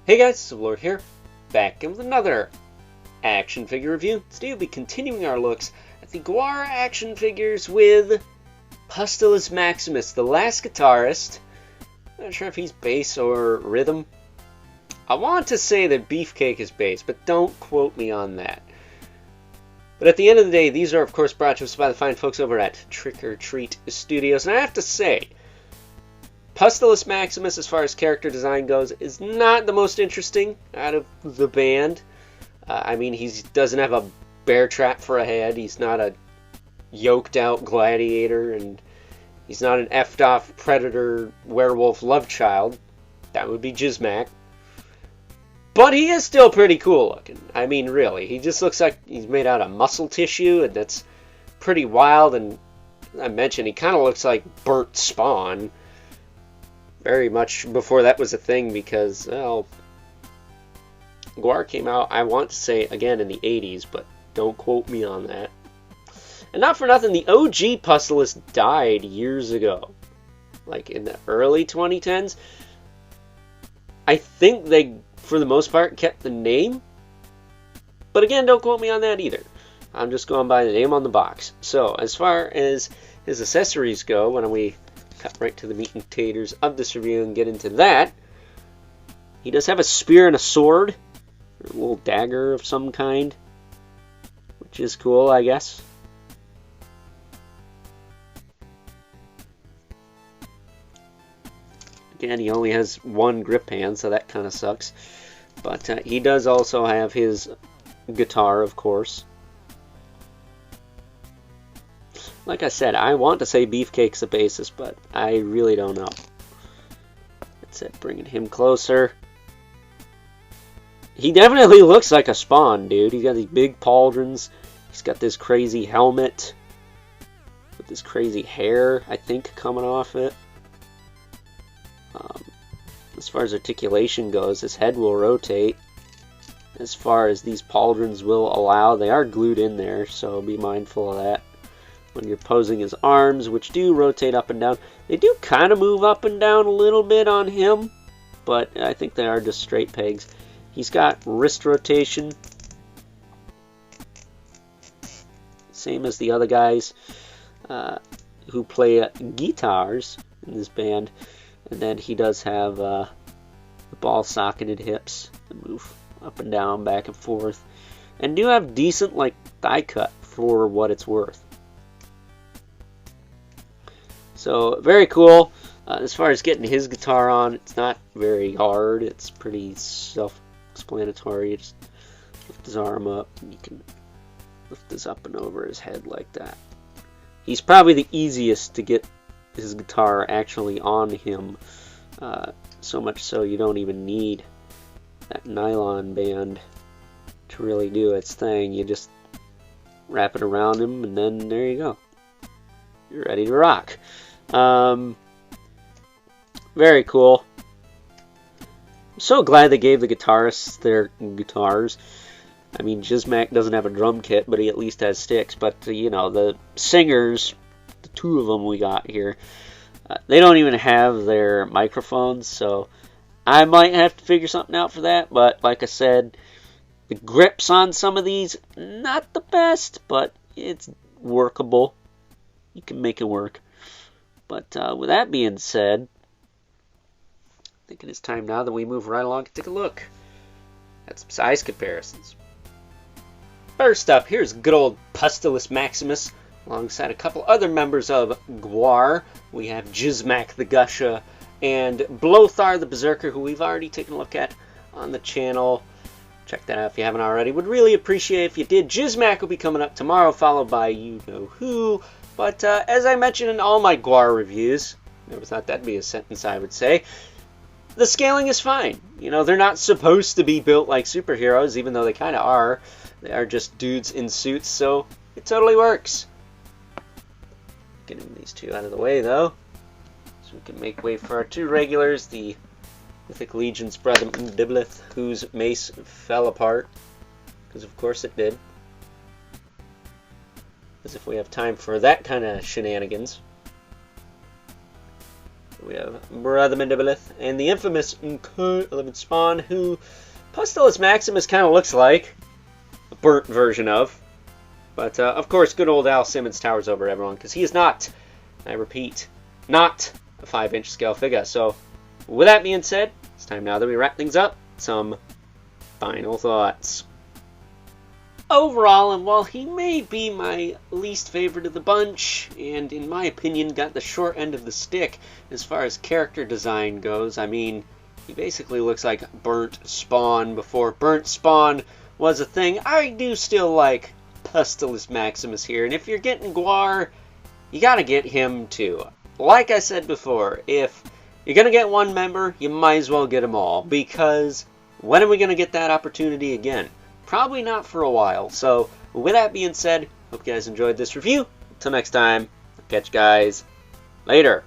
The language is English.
Hey guys, it's Lord here, back with another action figure review. Today we'll be continuing our looks at the GWAR action figures with Pustilus Maximus, the last guitarist. Not sure if he's bass or rhythm. I want to say that Beefcake is bass, but don't quote me on that. But at the end of the day, these are of course brought to us by the fine folks over at Trick or Treat Studios, and I have to say, Pustilus Maximus, as far as character design goes, is not the most interesting out of the band. I mean, he doesn't have a bear trap for a head. He's not a yoked out gladiator, and he's not an effed off predator werewolf love child. That would be GWAR. But he is still pretty cool looking. I mean, really, he just looks like he's made out of muscle tissue, and that's pretty wild. And I mentioned he kind of looks like burnt Spawn. Very much before that was a thing, because, well, GWAR came out, I want to say, again, in the 80s, but don't quote me on that. And not for nothing, the OG Pustilus died years ago. Like, in the early 2010s. I think they, for the most part, kept the name. But again, don't quote me on that either. I'm just going by the name on the box. So, as far as his accessories go, when we cut right to the meat and taters of this review and get into that, he does have a spear and a sword, or a little dagger of some kind, which is cool, I guess. Again, he only has one grip hand, so that kind of sucks. But he does also have his guitar, of course. Like I said, I want to say Beefcake's the bassist, but I really don't know. That's it, bringing him closer. He definitely looks like a Spawn, dude. He's got these big pauldrons. He's got this crazy helmet with this crazy hair, I think, coming off it. As far as articulation goes, his head will rotate. As far as these pauldrons will allow, they are glued in there, so be mindful of that. When you're posing his arms, which do rotate up and down. They do kind of move up and down a little bit on him, but I think they are just straight pegs. He's got wrist rotation, same as the other guys who play guitars in this band. And then he does have the ball-socketed hips that move up and down, back and forth, and do have decent like thigh cut for what it's worth. So, very cool. As far as getting his guitar on, it's not very hard. It's pretty self-explanatory. You just lift his arm up, and you can lift this up and over his head like that. He's probably the easiest to get his guitar actually on him. So much so you don't even need that nylon band to really do its thing. You just wrap it around him, and then there you go. You're ready to rock. Very cool. I'm so glad they gave the guitarists their guitars. I mean, GWAR doesn't have a drum kit, but he at least has sticks. But, you know, the singers, the two of them we got here, they don't even have their microphones, so I might have to figure something out for that. But, like I said, the grips on some of these, not the best, but it's workable. You can make it work. But with that being said, I think it is time now that we move right along and take a look at some size comparisons. First up, here's good old Pustilus Maximus, alongside a couple other members of GWAR. We have GWAR the Gusha and Blothar the Berserker, who we've already taken a look at on the channel. Check that out if you haven't already. Would really appreciate it if you did. GWAR will be coming up tomorrow, followed by you know who. But as I mentioned in all my GWAR reviews, never thought that'd be a sentence I would say, the scaling is fine. You know, they're not supposed to be built like superheroes, even though they kind of are. They are just dudes in suits, so it totally works. Getting these two out of the way, though, so we can make way for our two regulars, the Mythic Legion's brother Diblith, whose mace fell apart, because of course it did. As if we have time for that kind of shenanigans. So we have Brother Mandibilith and the infamous 11 Spawn, who Pustilus Maximus kind of looks like a burnt version of. But, of course, good old Al Simmons towers over everyone, because he is not, I repeat, not a 5-inch scale figure. So, with that being said, it's time now that we wrap things up. Some final thoughts. Overall, and while he may be my least favorite of the bunch, and in my opinion got the short end of the stick as far as character design goes, I mean, he basically looks like burnt Spawn before burnt Spawn was a thing. I do still like Pustilus Maximus here, and if you're getting GWAR, you gotta get him too. Like I said before, if you're gonna get one member, you might as well get them all, because when are we gonna get that opportunity again? Probably not for a while. So, with that being said, hope you guys enjoyed this review. Until next time, catch you guys later.